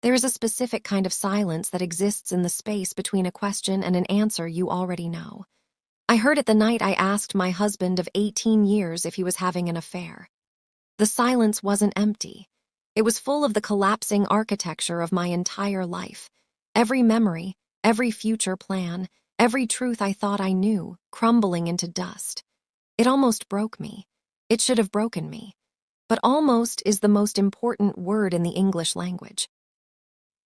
There is a specific kind of silence that exists in the space between a question and an answer you already know. I heard it the night I asked my husband of 18 years if he was having an affair. The silence wasn't empty. It was full of the collapsing architecture of my entire life. Every memory, every future plan, every truth I thought I knew, crumbling into dust. It almost broke me. It should have broken me. But almost is the most important word in the English language.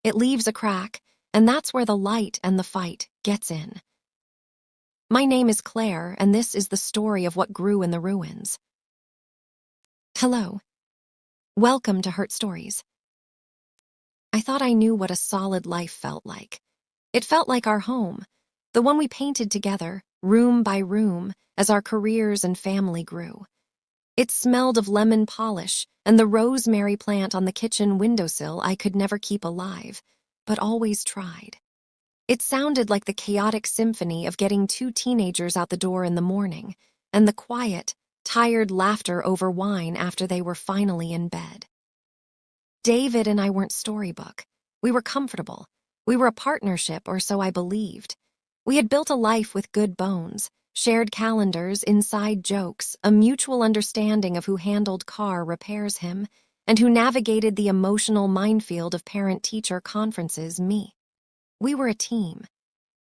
It leaves a crack, and that's where the light and the fight gets in. My name is Claire, and this is the story of what grew in the ruins. Hello. Welcome to Hurt Stories. I thought I knew what a solid life felt like. It felt like our home, the one we painted together, room by room, as our careers and family grew. It smelled of lemon polish and the rosemary plant on the kitchen windowsill I could never keep alive, but always tried. It sounded like the chaotic symphony of getting two teenagers out the door in the morning, and the quiet, tired laughter over wine after they were finally in bed. David and I weren't storybook. We were comfortable. We were a partnership, or so I believed. We had built a life with good bones, shared calendars, inside jokes, a mutual understanding of who handled car repairs him, and who navigated the emotional minefield of parent-teacher conferences, me. We were a team.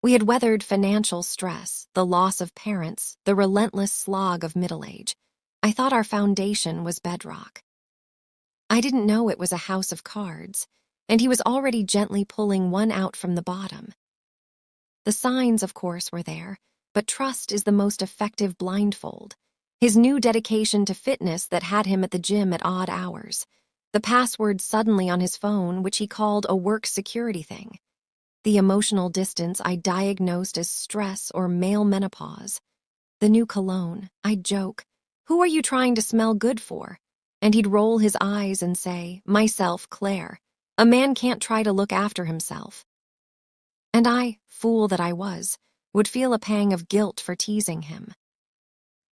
We had weathered financial stress, the loss of parents, the relentless slog of middle age. I thought our foundation was bedrock. I didn't know it was a house of cards, and he was already gently pulling one out from the bottom. The signs, of course, were there, but trust is the most effective blindfold. His new dedication to fitness that had him at the gym at odd hours. The password suddenly on his phone, which he called a work security thing. The emotional distance I diagnosed as stress or male menopause. The new cologne, I'd joke, "Who are you trying to smell good for?" And he'd roll his eyes and say, "Myself, Claire. A man can't try to look after himself." And I, fool that I was, would feel a pang of guilt for teasing him.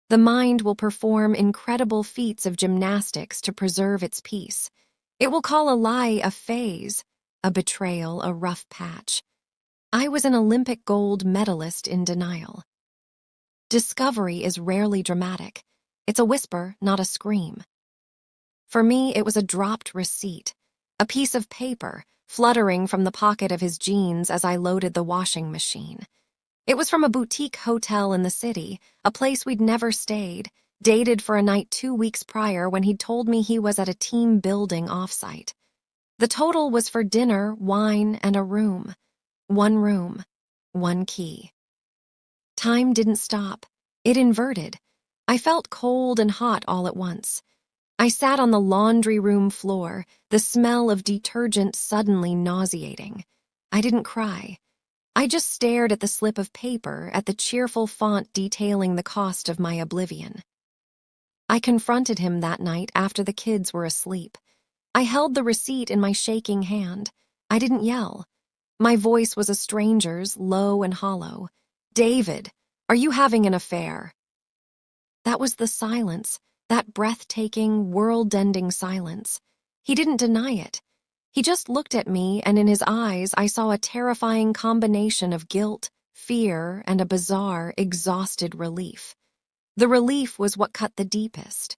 The mind will perform incredible feats of gymnastics to preserve its peace. It will call a lie a phase, a betrayal a rough patch. I was an Olympic gold medalist in denial. Discovery is rarely dramatic. It's a whisper, not a scream. For me, it was a dropped receipt, a piece of paper fluttering from the pocket of his jeans as I loaded the washing machine. It was from a boutique hotel in the city, a place we'd never stayed, dated for a night 2 weeks prior when he'd told me he was at a team building offsite. The total was for dinner, wine, and a room. One, one key. Time didn't stop. It inverted. I felt cold and hot all at once. I sat on the laundry room floor, the smell of detergent suddenly nauseating. I didn't cry. I just stared at the slip of paper, at the cheerful font detailing the cost of my oblivion. I confronted him that night after the kids were asleep. I held the receipt in my shaking hand. I didn't yell. My voice was a stranger's, low and hollow. "David, are you having an affair?" That was the silence, that breathtaking, world-ending silence. He didn't deny it. He just looked at me, and in his eyes I saw a terrifying combination of guilt, fear, and a bizarre, exhausted relief. The relief was what cut the deepest.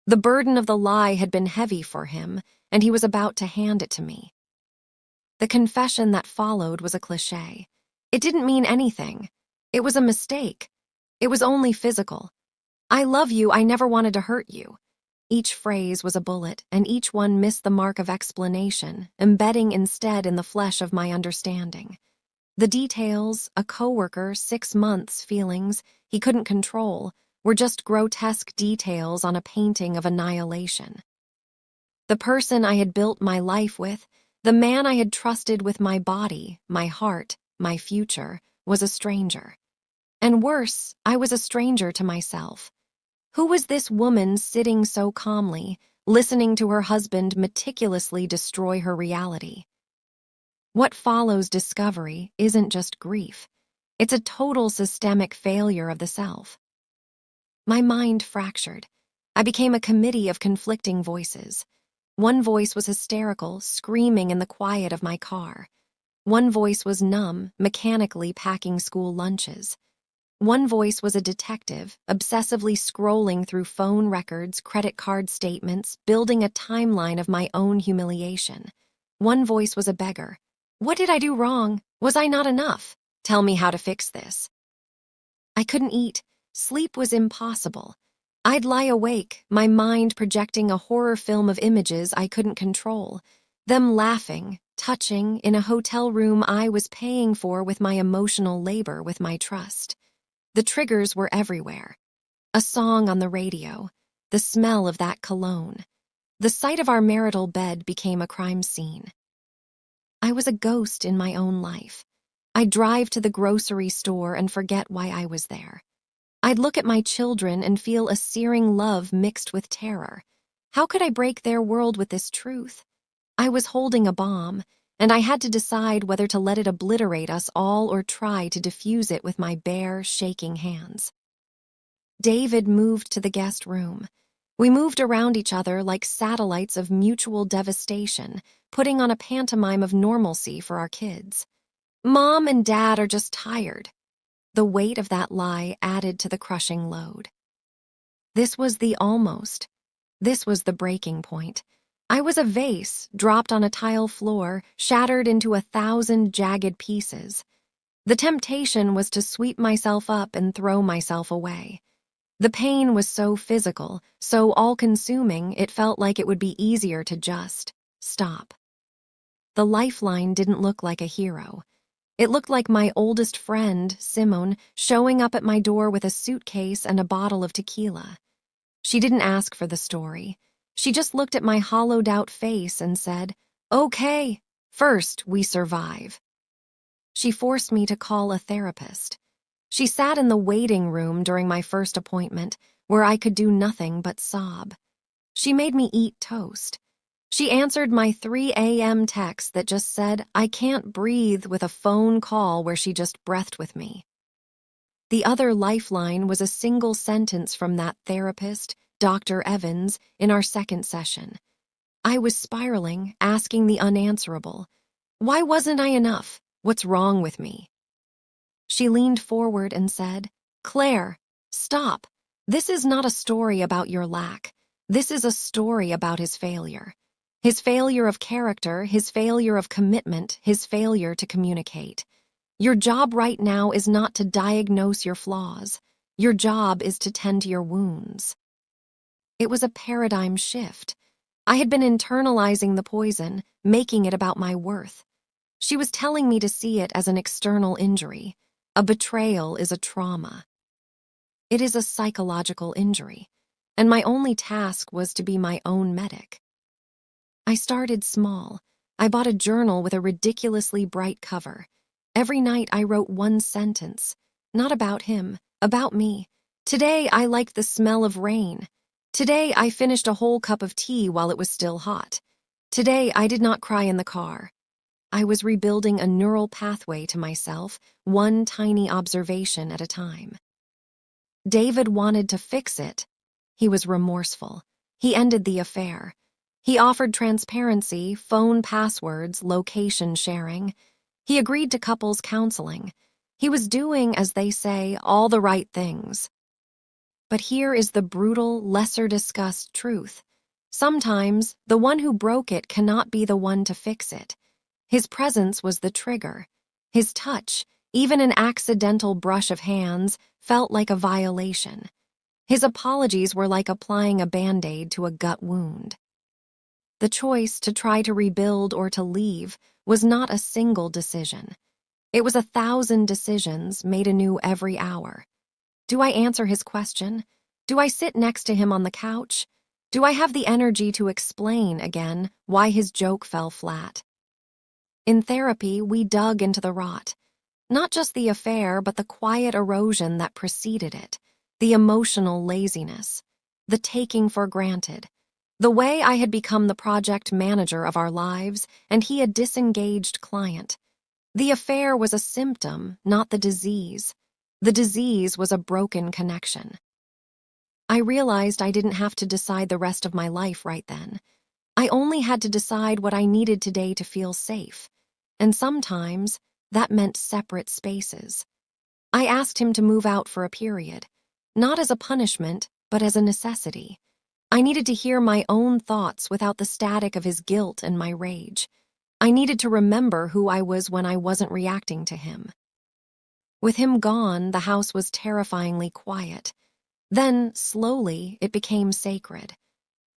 The burden of the lie had been heavy for him, and he was about to hand it to me. The confession that followed was a cliché. It didn't mean anything. It was a mistake. It was only physical. "I love you, I never wanted to hurt you." Each phrase was a bullet, and each one missed the mark of explanation, embedding instead in the flesh of my understanding. The details, a coworker, 6 months, feelings he couldn't control, were just grotesque details on a painting of annihilation. The person I had built my life with, the man I had trusted with my body, my heart, my future, was a stranger. And worse, I was a stranger to myself. Who was this woman sitting so calmly, listening to her husband meticulously destroy her reality? What follows discovery isn't just grief. It's a total systemic failure of the self. My mind fractured. I became a committee of conflicting voices. One voice was hysterical, screaming in the quiet of my car. One voice was numb, mechanically packing school lunches. One voice was a detective, obsessively scrolling through phone records, credit card statements, building a timeline of my own humiliation. One voice was a beggar. What did I do wrong? Was I not enough? Tell me how to fix this. I couldn't eat. Sleep was impossible. I'd lie awake, my mind projecting a horror film of images I couldn't control. Them laughing, touching, in a hotel room I was paying for with my emotional labor, with my trust. The triggers were everywhere. A song on the radio, the smell of that cologne. The sight of our marital bed became a crime scene. I was a ghost in my own life. I'd drive to the grocery store and forget why I was there. I'd look at my children and feel a searing love mixed with terror. How could I break their world with this truth? I was holding a bomb, and I had to decide whether to let it obliterate us all or try to defuse it with my bare, shaking hands. David moved to the guest room. We moved around each other like satellites of mutual devastation, putting on a pantomime of normalcy for our kids. Mom and Dad are just tired. The weight of that lie added to the crushing load. This was the almost. This was the breaking point. I was a vase dropped on a tile floor, shattered into 1,000 jagged pieces. The temptation was to sweep myself up and throw myself away. The pain was so physical, so all-consuming, it felt like it would be easier to just stop. The lifeline didn't look like a hero. It looked like my oldest friend, Simone, showing up at my door with a suitcase and a bottle of tequila. She didn't ask for the story. She just looked at my hollowed-out face and said, "Okay, first we survive." She forced me to call a therapist. She sat in the waiting room during my first appointment, where I could do nothing but sob. She made me eat toast. She answered my 3 a.m. text that just said, "I can't breathe," with a phone call where she just breathed with me. The other lifeline was a single sentence from that therapist, Dr. Evans, in our second session. I was spiraling, asking the unanswerable. Why wasn't I enough? What's wrong with me? She leaned forward and said, "Claire, stop. This is not a story about your lack. This is a story about his failure. His failure of character, his failure of commitment, his failure to communicate. Your job right now is not to diagnose your flaws. Your job is to tend to your wounds." It was a paradigm shift. I had been internalizing the poison, making it about my worth. She was telling me to see it as an external injury. A betrayal is a trauma. It is a psychological injury, and my only task was to be my own medic. I started small. I bought a journal with a ridiculously bright cover. Every night I wrote one sentence, not about him, about me. Today I liked the smell of rain. Today I finished a whole cup of tea while it was still hot. Today I did not cry in the car. I was rebuilding a neural pathway to myself, one tiny observation at a time. David wanted to fix it. He was remorseful. He ended the affair. He offered transparency, phone passwords, location sharing. He agreed to couples counseling. He was doing, as they say, all the right things. But here is the brutal, lesser-discussed truth. Sometimes, the one who broke it cannot be the one to fix it. His presence was the trigger. His touch, even an accidental brush of hands, felt like a violation. His apologies were like applying a Band-Aid to a gut wound. The choice to try to rebuild or to leave was not a single decision. It was 1,000 decisions made anew every hour. Do I answer his question? Do I sit next to him on the couch? Do I have the energy to explain again why his joke fell flat? In therapy, we dug into the rot. Not just the affair, but the quiet erosion that preceded it, the emotional laziness, the taking for granted, the way I had become the project manager of our lives and he a disengaged client. The affair was a symptom, not the disease. The disease was a broken connection. I realized I didn't have to decide the rest of my life right then. I only had to decide what I needed today to feel safe, and sometimes that meant separate spaces. I asked him to move out for a period, not as a punishment, but as a necessity. I needed to hear my own thoughts without the static of his guilt and my rage. I needed to remember who I was when I wasn't reacting to him. With him gone, the house was terrifyingly quiet. Then, slowly, it became sacred.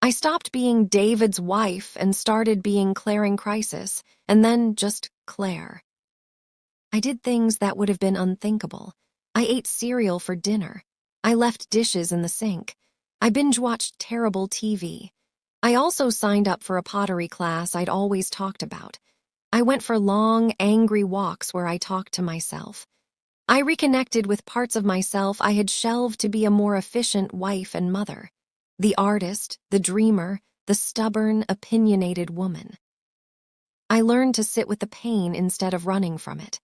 I stopped being David's wife and started being Claire in crisis, and then just Claire. I did things that would have been unthinkable. I ate cereal for dinner. I left dishes in the sink. I binge-watched terrible TV. I also signed up for a pottery class I'd always talked about. I went for long, angry walks where I talked to myself. I reconnected with parts of myself I had shelved to be a more efficient wife and mother. The artist, the dreamer, the stubborn, opinionated woman. I learned to sit with the pain instead of running from it.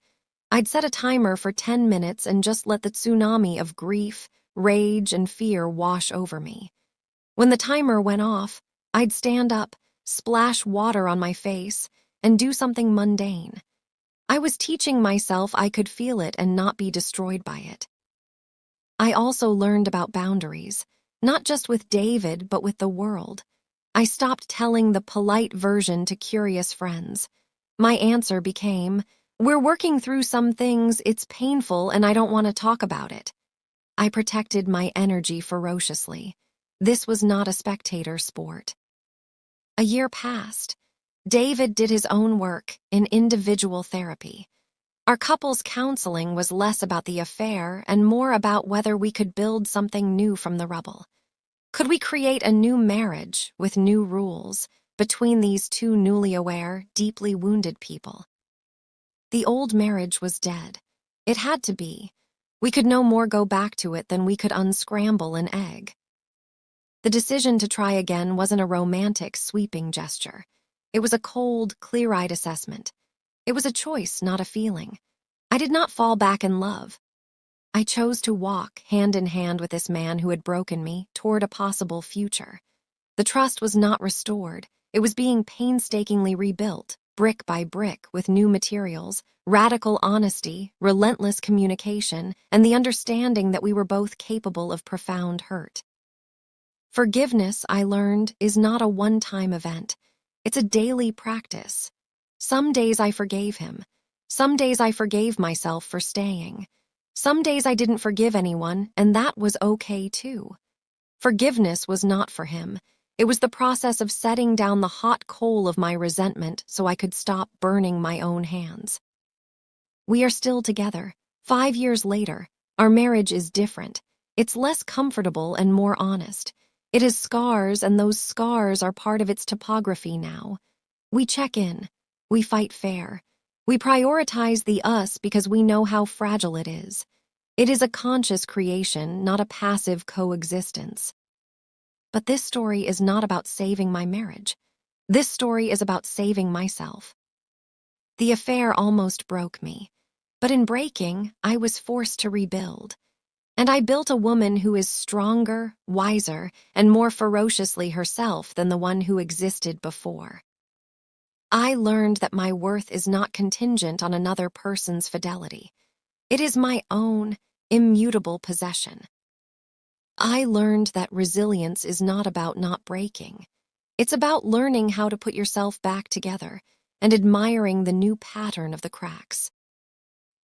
I'd set a timer for 10 minutes and just let the tsunami of grief, rage, and fear wash over me. When the timer went off, I'd stand up, splash water on my face, and do something mundane. I was teaching myself I could feel it and not be destroyed by it. I also learned about boundaries, not just with David, but with the world. I stopped telling the polite version to curious friends. My answer became, "We're working through some things, it's painful, and I don't want to talk about it." I protected my energy ferociously. This was not a spectator sport. A year passed. David did his own work in individual therapy. Our couple's counseling was less about the affair and more about whether we could build something new from the rubble. Could we create a new marriage with new rules between these two newly aware, deeply wounded people? The old marriage was dead. It had to be. We could no more go back to it than we could unscramble an egg. The decision to try again wasn't a romantic, sweeping gesture. It was a cold, clear-eyed assessment. It was a choice, not a feeling. I did not fall back in love. I chose to walk hand in hand with this man who had broken me toward a possible future. The trust was not restored. It was being painstakingly rebuilt, brick by brick, with new materials, radical honesty, relentless communication, and the understanding that we were both capable of profound hurt. Forgiveness, I learned, is not a one-time event. It's a daily practice. Some days I forgave him. Some days I forgave myself for staying. Some days I didn't forgive anyone, and that was okay too. Forgiveness was not for him. It was the process of setting down the hot coal of my resentment so I could stop burning my own hands. We are still together. 5 years later, our marriage is different. It's less comfortable and more honest. It has scars, and those scars are part of its topography now. We check in. We fight fair. We prioritize the us because we know how fragile it is. It is a conscious creation, not a passive coexistence. But this story is not about saving my marriage. This story is about saving myself. The affair almost broke me, but in breaking, I was forced to rebuild. And I built a woman who is stronger, wiser, and more ferociously herself than the one who existed before. I learned that my worth is not contingent on another person's fidelity. It is my own, immutable possession. I learned that resilience is not about not breaking. It's about learning how to put yourself back together and admiring the new pattern of the cracks.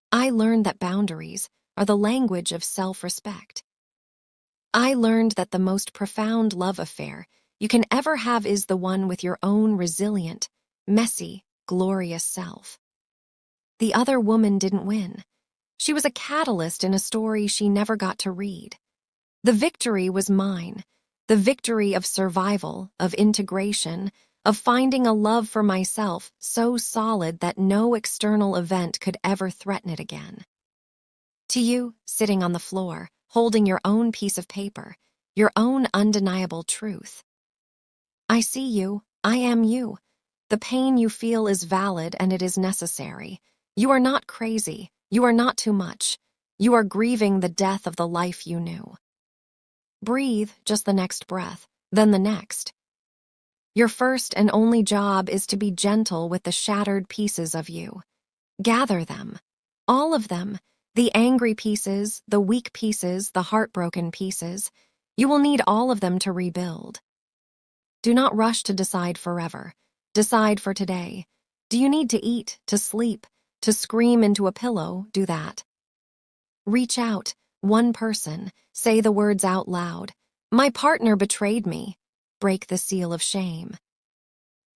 I learned that boundaries are the language of self-respect. I learned that the most profound love affair you can ever have is the one with your own resilient, messy, glorious self. The other woman didn't win. She was a catalyst in a story she never got to read. The victory was mine, the victory of survival, of integration, of finding a love for myself so solid that no external event could ever threaten it again. To you, sitting on the floor, holding your own piece of paper, your own undeniable truth. I see you, I am you. The pain you feel is valid and it is necessary. You are not crazy, you are not too much. You are grieving the death of the life you knew. Breathe just the next breath, then the next. Your first and only job is to be gentle with the shattered pieces of you. Gather them. All of them. The angry pieces, the weak pieces, the heartbroken pieces. You will need all of them to rebuild. Do not rush to decide forever. Decide for today. Do you need to eat, to sleep, to scream into a pillow? Do that. Reach out. One person. Say the words out loud. My partner betrayed me. Break the seal of shame.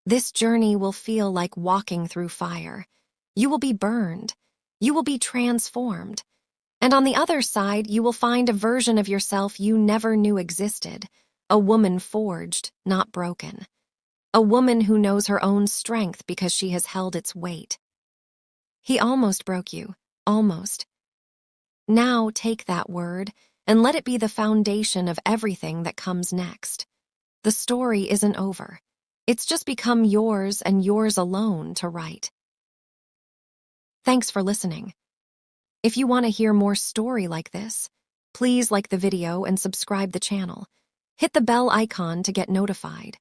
This journey will feel like walking through fire. You will be burned. You will be transformed. And on the other side, you will find a version of yourself you never knew existed. A woman forged, not broken. A woman who knows her own strength because she has held its weight. He almost broke you. Almost. Now take that word and let it be the foundation of everything that comes next. The story isn't over. It's just become yours and yours alone to write. Thanks for listening. If you want to hear more story like this, please like the video and subscribe the channel. Hit the bell icon to get notified.